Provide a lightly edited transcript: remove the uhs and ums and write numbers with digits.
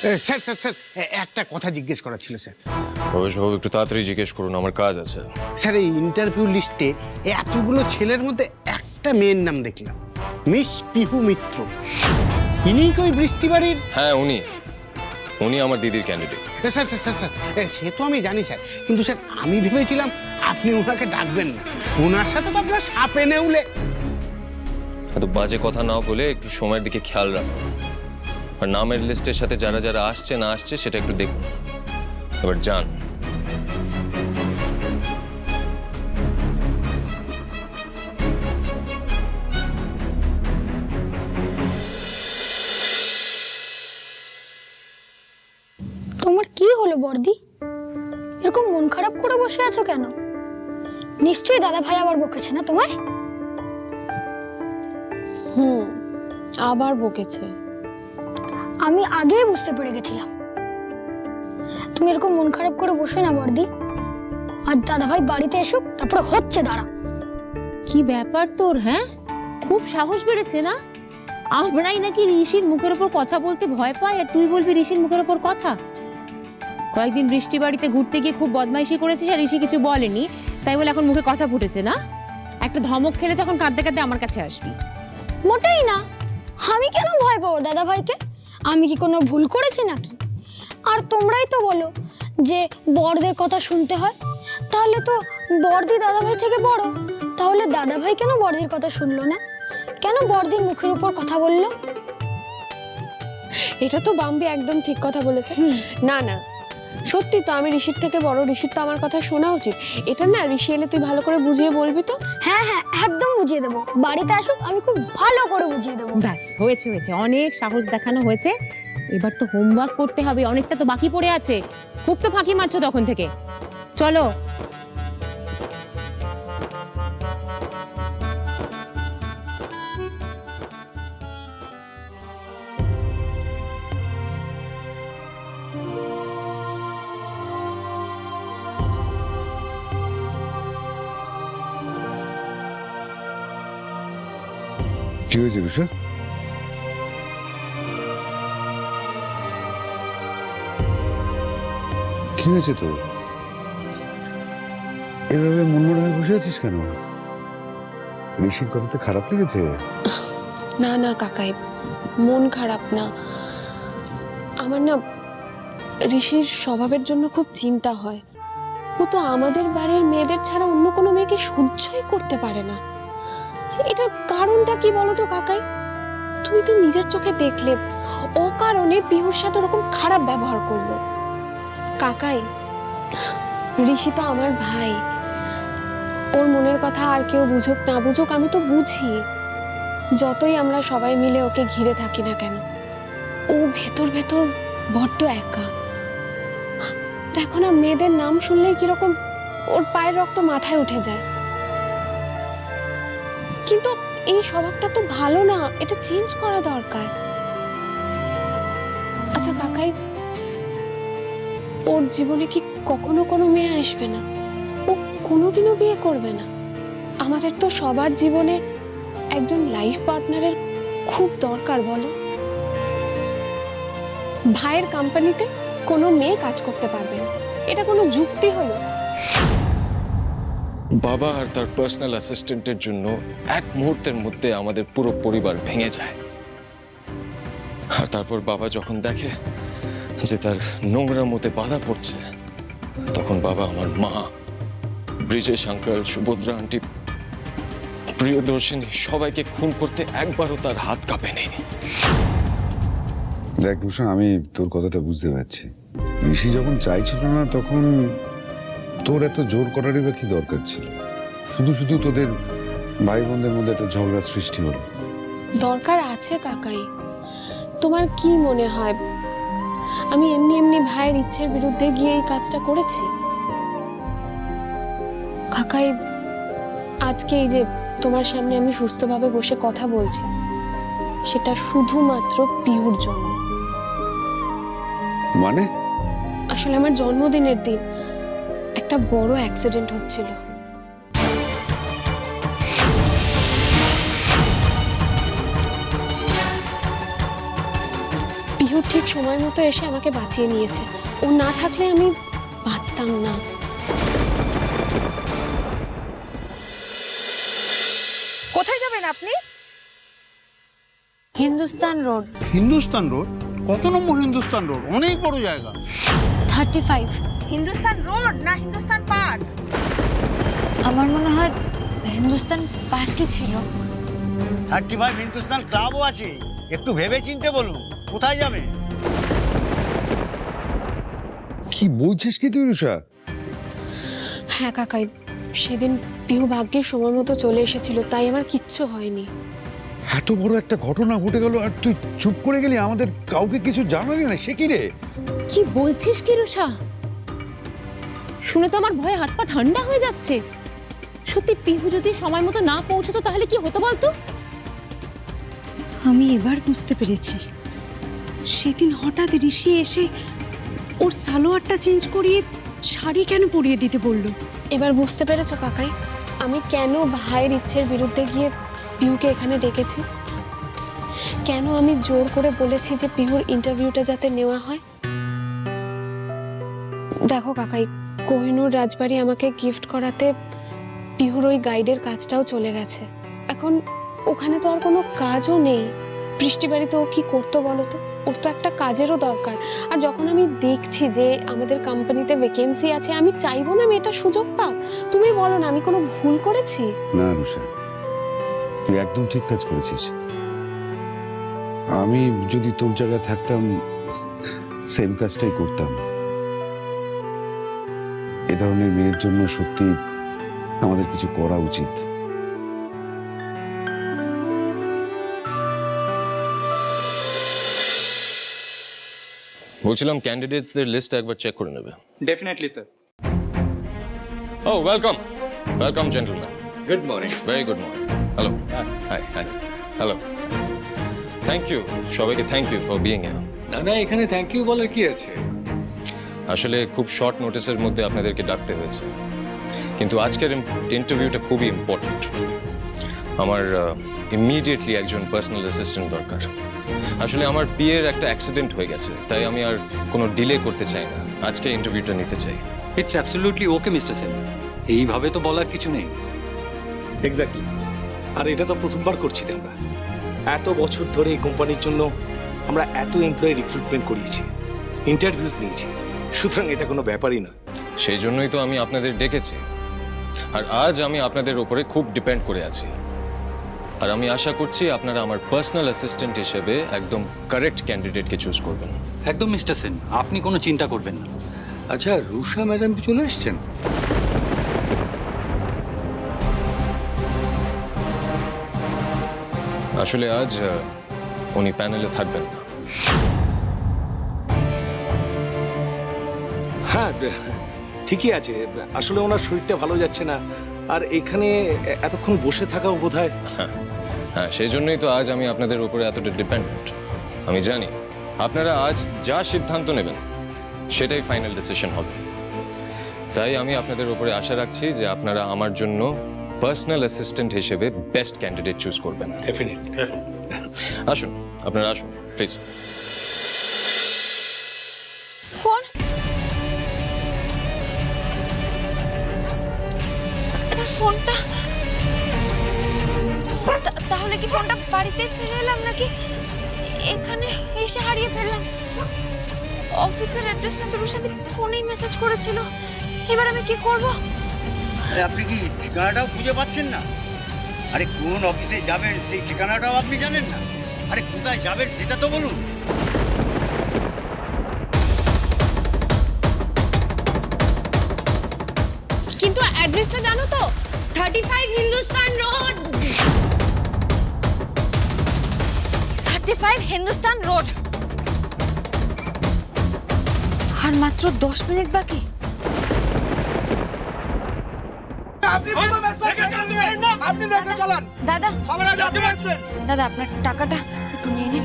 Sir sir sir একটা কথা জিজ্ঞেস করা ছিল স্যার। ভবেশবাবু একটু তাড়াতাড়ি জিজ্ঞেস করুন, আমার কাজ আছে। স্যার এই ইন্টারভিউ লিস্টে এতগুলো ছেলের মধ্যে একটা মেয়ের নাম দেখলাম, মিস পিহু মিত্র। ইনি কি ওই বৃষ্টিবাড়ির? হ্যাঁ উনি আমার দিদির candidate. Sir sir sir sir সে তো আমি জানি স্যার, কিন্তু স্যার আমি ভেবেছিলাম আপনি ওনাকে ডাকবেন না, ওনার সাথে তো আপনার সাপে নেউলে। এত বাজে কথা না বলে একটু সময়ের দিকে খেয়াল রাখুন, আর নামের লিস্টের সাথে যারা যারা আসছে না আসছে সেটা একটু দেখুন। এবার যান। তোমার কি হলো বর্দি? এরকম মন খারাপ করে বসে আছো কেন? নিশ্চয়ই দাদা ভাই আবার বকেছে না তোমায়? আবার বকেছে। আমি আগেই বুঝতে পেরে গেছিলাম। তুমি এরকম মন খারাপ করে বসো না বর্দি, আর দাদা ভাই বাড়িতে এসো, তারপরে হচ্ছে দাঁড়া। কি ব্যাপার তোর? হ্যাঁ, খুব সাহস বেড়েছে না? আমরাই নাকি ঋষির মুখের উপর কথা বলতে ভয় পাই, আর তুই বলবি ঋষির মুখের উপর কথা? কয়েকদিন বৃষ্টি বাড়িতে ঘুরতে গিয়ে খুব বদমাইশি করেছিস আর ঋষি কিছু বলেনি, তাই বলে এখন মুখে কথা ফুটেছে না? একটা ধমক খেলে তখন কাঁদতে কাঁদতে আমার কাছে আসবি। মোটেই না। আমি কেন ভয় পাবো দাদা ভাইকে? আমি কি কোনো ভুল করেছি নাকি? আর তোমরাই তো বলো যে বড়দের কথা শুনতে হয়, তাহলে তো বড়দি দাদা ভাই থেকে বড়, তাহলে দাদা ভাই কেন বড়দির কথা শুনলো না? কেন বড়দির মুখের উপর কথা বললো? এটা তো বাম্বি একদম ঠিক কথা বলেছে। না না, সত্যি তো আমি ঋষির থেকে বড়, ঋষির তো আমার কথা শোনা উচিত। এটা না ঋষি এলে তুই ভালো করে বুঝিয়ে বলবি তো? হ্যাঁ হ্যাঁ, একদম বুঝিয়ে দেবো। বাড়িতে আসুক, আমি খুব ভালো করে বুঝিয়ে দেবো। ব্যাস, হয়েছে হয়েছে, অনেক সাহস দেখানো হয়েছে। এবার তো হোমওয়ার্ক করতে হবে, অনেকটা তো বাকি পড়ে আছে। খুব তো ফাঁকি মারছো তখন থেকে। চলো। কি হয়েছে রুষা? কি হয়েছে তো? এভাবে মনমরা হয়ে বসে আছিস কেন? ঋষির কথাতে খারাপ লেগেছে? না না কাকাই, মন খারাপ না। আমার না ঋষির স্বভাবের জন্য খুব চিন্তা হয়। ও তো আমাদের বাড়ির মেয়েদের ছাড়া অন্য কোনো মেয়েকে সহ্যই করতে পারে না। এটার কারণটা কি বলো তো কাকাই? তুমি তো নিজের চোখে দেখলে ও কারণে পিহুর সাথে ওরকম খারাপ ব্যবহার করলো। কাকাই, ঋষি তো আমার ভাই, ওর মনের কথা আর কেউ বুঝুক না বুঝুক আমি তো বুঝি। যতই আমরা সবাই মিলে ওকে ঘিরে থাকি না কেন, ও ভেতর ভেতর বড্ড একা। দেখো না, মেয়েদের নাম শুনলেই কিরকম ওর পায়ের রক্ত মাথায় উঠে যায়। কিন্তু এই স্বভাবটা তো ভালো না, এটা চেঞ্জ করা দরকার। আচ্ছা কাকাই, ওর জীবনে কি কখনো কোনো মেয়ে আসবে না? ও কোনোদিনও বিয়ে করবে না? আমাদের তো সবার জীবনে একজন লাইফ পার্টনারের খুব দরকার, বলো? ভাইয়ের কোম্পানিতে কোনো মেয়ে কাজ করতে পারবে না, এটা কোনো যুক্তি হলো? বাবা আর তার পার্সোনাল অ্যাসিস্ট্যান্টের জন্য এক মুহূর্তের মধ্যে আমাদের পুরো পরিবার ভেঙে যায়। আর তারপর বাবা যখন দেখে যে তার নোংরা মতে বাধা পড়ছে, তখন বাবা আমার মা, ব্রিজেশ আঙ্কেল, সুভদ্রা আন্টি, প্রিয়দর্শিনী সবাইকে খুন করতে একবারও তার হাত কাঁপেনি। দেখ রুষা, আমি তোর কথাটা বুঝতে পারছি। ঋষি যখন চাইছিল না, তখন তোর এত জোর করারই বা কি দরকার ছিল? শুধু শুধু তোদের ভাই বোনদের মধ্যে একটা ঝগড়া সৃষ্টি হলো। দরকার আছে কাকাই। তোমার কি মনে হয় আমি এমনি এমনি ভাইয়ের ইচ্ছের বিরুদ্ধে গিয়ে এই কাজটা করেছি? কাকাই, আজকে এই যে তোমার সামনে আমি সুস্থভাবে বসে কথা বলছি, সেটা শুধুমাত্র পিহুর জন্য। মানে? আসলে আমার জন্মদিনের দিন একটা বড় অ্যাক্সিডেন্ট হচ্ছিল। পিহু পিহু ঠিক সময় মতো এসে আমাকে বাঁচিয়ে নিয়েছে। ও না থাকলে আমি বাঁচতাম না। কোথায় যাবেন আপনি? Hindustan road Hindustan road? কত নম্বর হিন্দুস্তান রোড? অনেক বড় জায়গা। 35। হিন্দুস্তান রোড না হিন্দুস্তান পার্ক? আমার মনে হয় হিন্দুস্তান পার্কে ছিল। 35 হিন্দুস্তান ক্লাবও আছে, একটু ভেবে চিনতে বলুন কোথায় যাবে। কি বলছিস কি তুই রুষা? হ্যাঁ কাকাই, সেদিন পিহু ভাগ্যের সময় মতো চলে এসেছিল, তাই আমার কিচ্ছু হয়নি। এত বড় একটা ঘটনা ঘটে গেল আর তুই চুপ করে গেলি, আমাদের কাউকে কিছু জানালি না, সে কি রে? কি বলছিস কি রুষা? শুনে তো আমার ভয়ে হাত পা ঠান্ডা হয়ে যাচ্ছে। সত্যি পিহু যদি সময় মতো না পৌঁছতো তাহলে কি হতো বলতো? আমি এবার বুঝতে পেরেছি সেদিন হঠাৎ ঋষি এসে ওর সালোয়ারটা চেঞ্জ করিয়ে শাড়ি কেন পরিয়ে দিতে বললো। এবার বুঝতে পেরেছো কাকাই, আমি কেন ভাইয়ের ইচ্ছের বিরুদ্ধে গিয়ে পিহুকে এখানে ডেকেছি? কেন আমি জোর করে বলেছি যে পিহুর ইন্টারভিউটা যাতে নেওয়া হয়? দেখো কাকাই, কোহিনূর রাজবাড়ি আমাকে গিফট করাতে পিহুর ওই গাইডের কাজটাও চলে গেছে। এখন ওখানে তো আর কোনো কাজও নেই। বৃষ্টি বাড়িতে ও কি করতো বলো তো? ওর তো একটা কাজেরও দরকার। আর যখন আমি দেখছি যে আমাদের কোম্পানিতে ভ্যাকেন্সি আছে, আমি চাইবো না মেয়েটা সুযোগ পাক। তুমি বলো না, আমি কোনো ভুল করেছি? না রুষা, তুই একদম ঠিক কাজ করেছিস। আমি যদি তোর জায়গায় থাকতাম সেম কাজটাই করতাম। এ ধরনের মেয়ের জন্য সত্যি আমাদের কিছু করা উচিত। বলছিলাম ক্যান্ডিডেটসদের লিস্ট একবার চেক করে নেবে। Definitely, sir. ও welcome welcome gentleman. Good morning. Very good morning. Hello, hi hi, hello. Thank you সবাইকে, thank you for being here. না না, এখানে থ্যাংক ইউ বলার কি আছে? আসলে খুব শর্ট নোটিসের মধ্যে আপনাদেরকে ডাকতে হয়েছে, কিন্তু আজকের ইন্টারভিউটা খুবই ইম্পর্ট্যান্ট। আমার ইমিডিয়েটলি একজন পার্সোনাল অ্যাসিস্ট্যান্ট দরকার। আসলে আমার বিয়ের একটা অ্যাক্সিডেন্ট হয়ে গেছে, তাই আমি আর কোনো ডিলে করতে চাই না। আজকে ইন্টারভিউটা নিতে চাই। It's absolutely okay mister Sen, এইভাবে তো বলার কিছু নেই। এক্স্যাক্টলি। আর এটা তো প্রথমবার করছি না আমরা। এত বছর ধরে এই কোম্পানির জন্য আমরা এত এমপ্লয়ি রিক্রুটমেন্ট করিয়েছি, ইন্টারভিউস নিয়েছি, সুতরাং এটা কোনো ব্যাপারই না। সেই জন্যই তো আমি আপনাদের ডেকেছি। আর আজ আমি আপনাদের উপরে খুব ডিপেন্ড করে আছি। আর আমি আশা করছি আপনারা আমার পার্সোনাল অ্যাসিস্ট্যান্ট হিসেবে একদম কারেক্ট ক্যান্ডিডেটকে চুজ করবেন। একদম মিস্টার সেন, আপনি কোনো চিন্তা করবেন না। আচ্ছা, রুষা ম্যাডাম কি চলে এসছেন? আসলে আজ উনি প্যানেলে থাকবেন না। হ্যাঁ ঠিকই আছে, আসলে ওনার শরীরটা ভালো যাচ্ছে না, আর এখানে এতক্ষণ বসে থাকাও বোধহয়। হ্যাঁ, সেই জন্যই তো আজ আমি আপনাদের উপরে এতটা ডিপেন্ডেন্ট। আমি জানি আপনারা আজ যা সিদ্ধান্ত নেবেন সেটাই ফাইনাল ডিসিশন হবে। তাই আমি আপনাদের উপরে আশা রাখছি যে আপনারা আমার জন্য পার্সোনাল অ্যাসিস্ট্যান্ট হিসেবে বেস্ট ক্যান্ডিডেট চুজ করবেন। ডেফিনেটলি। আসুন, আপনারা আসুন প্লিজ। ফোন ফোনটা তাহলে কি ফোনটা বাড়িতে ফেলে এলাম নাকি এখানে এসে হারিয়ে ফেললাম? অফিসের অ্যাড্রেসটা তো রুশাদি ফোনেই মেসেজ করেছিল। এবার আমি কি করব? আরে আপনি কি ঠিকানাটাও খুঁজে পাচ্ছেন না? আরে কোন অফিসে যাবেন সেই ঠিকানাটাও আপনি জানেন না? আরে কোথায় যাবেন সেটা তো বলুন। কিন্তু অ্যাড্রেসটা জানো তো? 35 হিন্দুস্তান রোড। 35 হিন্দুস্তান রোড। আর মাত্র 10 মিনিট বাকি। দাদা, দাদা আপনার টাকাটা একটু নিয়ে নিন।